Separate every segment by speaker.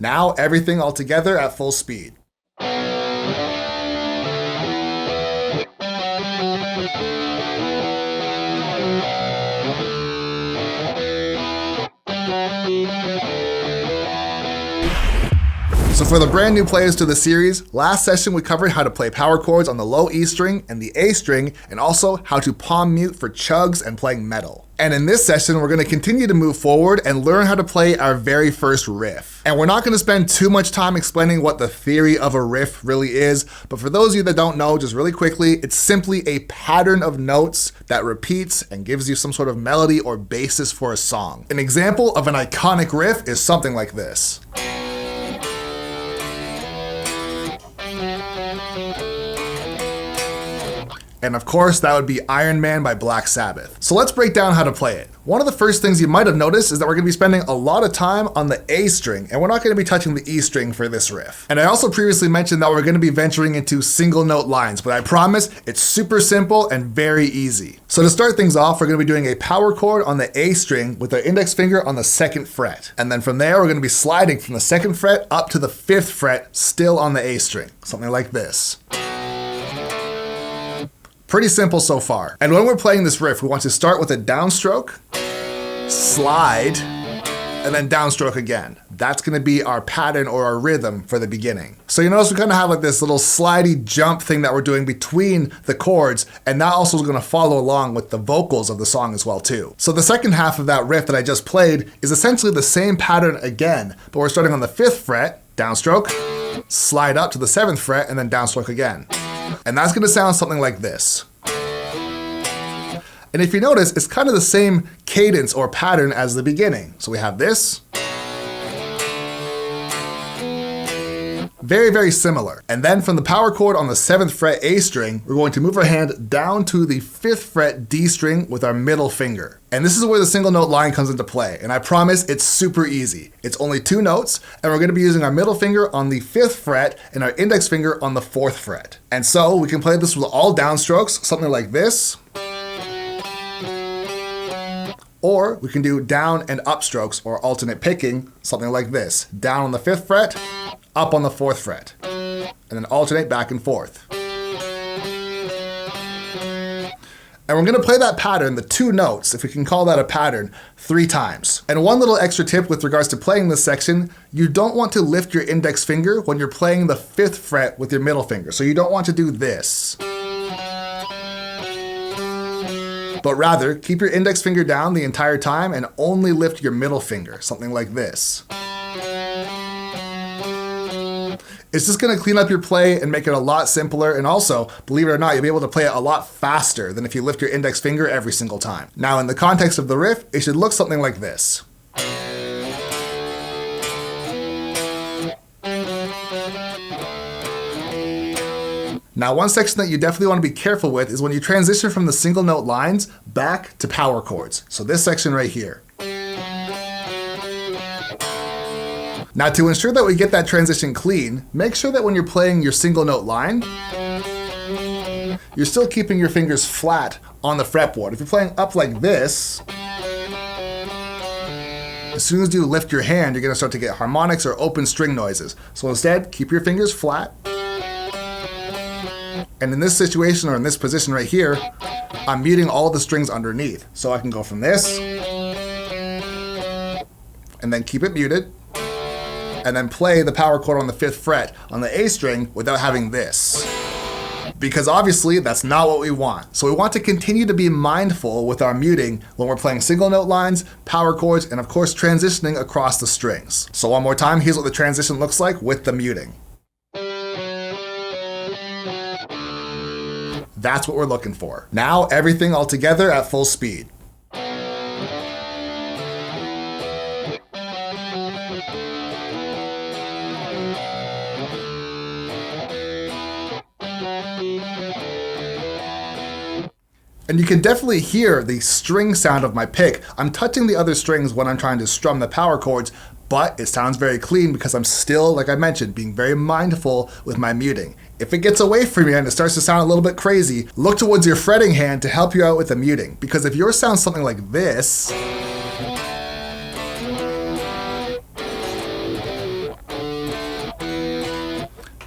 Speaker 1: Now everything all together at full speed. So for the brand new players to the series, last session we covered how to play power chords on the low E string and the A string, and also how to palm mute for chugs and playing metal. And in this session, we're going to continue to move forward and learn how to play our very first riff. And we're not going to spend too much time explaining what the theory of a riff really is, but for those of you that don't know, just really quickly, it's simply a pattern of notes that repeats and gives you some sort of melody or basis for a song. An example of an iconic riff is something like this. And of course, that would be Iron Man by Black Sabbath. So let's break down how to play it. One of the first things you might have noticed is that we're going to be spending a lot of time on the A string, and we're not going to be touching the E string for this riff. And I also previously mentioned that we're going to be venturing into single note lines, but I promise it's super simple and very easy. So to start things off, we're going to be doing a power chord on the A string with our index finger on the 2nd fret. And then from there, we're going to be sliding from the 2nd fret up to the 5th fret, still on the A string. Something like this. Pretty simple so far. And when we're playing this riff, we want to start with a downstroke, slide, and then downstroke again. That's gonna be our pattern or our rhythm for the beginning. So you notice we kind of have like this little slidey jump thing that we're doing between the chords, and that also is gonna follow along with the vocals of the song as well too. So the second half of that riff that I just played is essentially the same pattern again, but we're starting on the 5th fret, downstroke, slide up to the 7th fret, and then downstroke again. And that's going to sound something like this. And if you notice, it's kind of the same cadence or pattern as the beginning. So we have this. Very, very similar. And then from the power chord on the 7th fret A string, we're going to move our hand down to the 5th fret D string with our middle finger. And this is where the single note line comes into play. And I promise it's super easy. It's only 2 notes, and we're going to be using our middle finger on the 5th fret and our index finger on the 4th fret. And so we can play this with all downstrokes, something like this. Or we can do down and up strokes or alternate picking, something like this. Down on the 5th fret, up on the 4th fret, and then alternate back and forth. And we're gonna play that pattern, the 2 notes, if we can call that a pattern, 3 times. And one little extra tip with regards to playing this section, you don't want to lift your index finger when you're playing the 5th fret with your middle finger. So you don't want to do this. But rather, keep your index finger down the entire time and only lift your middle finger, something like this. It's just going to clean up your play and make it a lot simpler, and also, believe it or not, you'll be able to play it a lot faster than if you lift your index finger every single time. Now in the context of the riff, it should look something like this. Now one section that you definitely want to be careful with is when you transition from the single note lines back to power chords. So this section right here. Now to ensure that we get that transition clean, make sure that when you're playing your single note line, you're still keeping your fingers flat on the fretboard. If you're playing up like this, as soon as you lift your hand, you're going to start to get harmonics or open string noises. So instead, keep your fingers flat. And in this situation, or in this position right here, I'm muting all the strings underneath. So I can go from this, and then keep it muted, and then play the power chord on the 5th fret on the A string without having this. Because obviously that's not what we want. So we want to continue to be mindful with our muting when we're playing single note lines, power chords, and of course transitioning across the strings. So one more time, here's what the transition looks like with the muting. That's what we're looking for. Now everything all together at full speed. And you can definitely hear the string sound of my pick. I'm touching the other strings when I'm trying to strum the power chords, but it sounds very clean because I'm still, like I mentioned, being very mindful with my muting. If it gets away from you and it starts to sound a little bit crazy, look towards your fretting hand to help you out with the muting. Because if yours sounds something like this,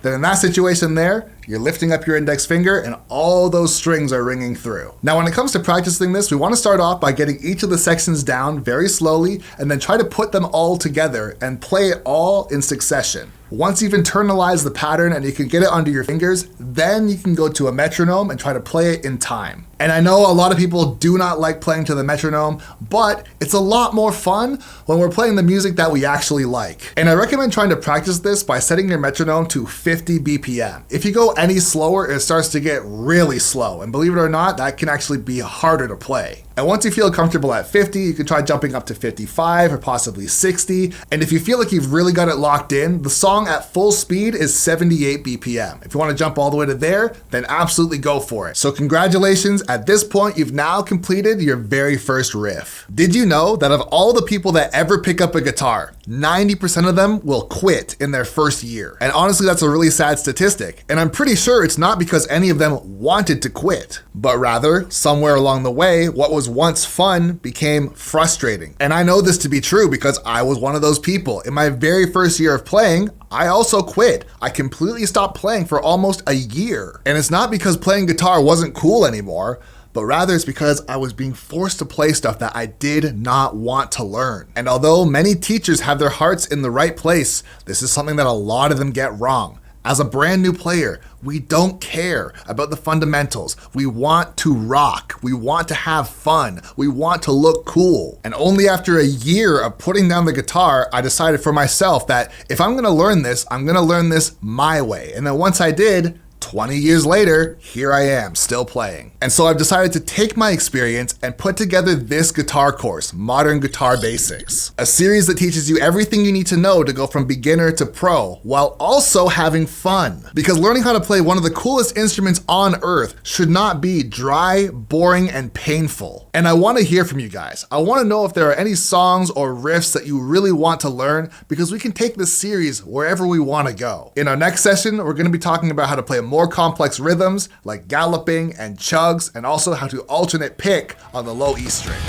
Speaker 1: then in that situation there, you're lifting up your index finger and all those strings are ringing through. Now when it comes to practicing this, we want to start off by getting each of the sections down very slowly and then try to put them all together and play it all in succession. Once you've internalized the pattern and you can get it under your fingers, then you can go to a metronome and try to play it in time. And I know a lot of people do not like playing to the metronome, but it's a lot more fun when we're playing the music that we actually like. And I recommend trying to practice this by setting your metronome to 50 BPM. If you go any slower, it starts to get really slow. And believe it or not, that can actually be harder to play. And once you feel comfortable at 50, you can try jumping up to 55 or possibly 60. And if you feel like you've really got it locked in, the song at full speed is 78 BPM. If you want to jump all the way to there, then absolutely go for it. So congratulations, at this point, you've now completed your very first riff. Did you know that of all the people that ever pick up a guitar, 90% of them will quit in their first year? And honestly, that's a really sad statistic. And I'm pretty sure it's not because any of them wanted to quit, but rather somewhere along the way, what was once fun became frustrating. And I know this to be true because I was one of those people. In my very first year of playing, I also quit. I completely stopped playing for almost a year. And it's not because playing guitar wasn't cool anymore, but rather it's because I was being forced to play stuff that I did not want to learn. And although many teachers have their hearts in the right place, this is something that a lot of them get wrong. As a brand new player, we don't care about the fundamentals. We want to rock. We want to have fun. We want to look cool. And only after a year of putting down the guitar, I decided for myself that if I'm gonna learn this, I'm gonna learn this my way. And then once I did, 20 years later, here I am, still playing. And so I've decided to take my experience and put together this guitar course, Modern Guitar Basics. A series that teaches you everything you need to know to go from beginner to pro, while also having fun. Because learning how to play one of the coolest instruments on earth should not be dry, boring, and painful. And I want to hear from you guys. I want to know if there are any songs or riffs that you really want to learn, because we can take this series wherever we want to go. In our next session, we're going to be talking about how to play more complex rhythms like galloping and chugs, and also how to alternate pick on the low E string.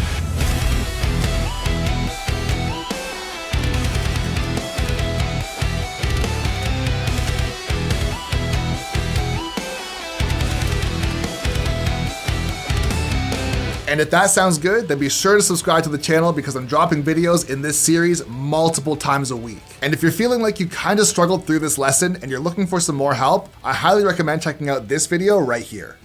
Speaker 1: And if that sounds good, then be sure to subscribe to the channel because I'm dropping videos in this series multiple times a week. And if you're feeling like you kind of struggled through this lesson and you're looking for some more help, I highly recommend checking out this video right here.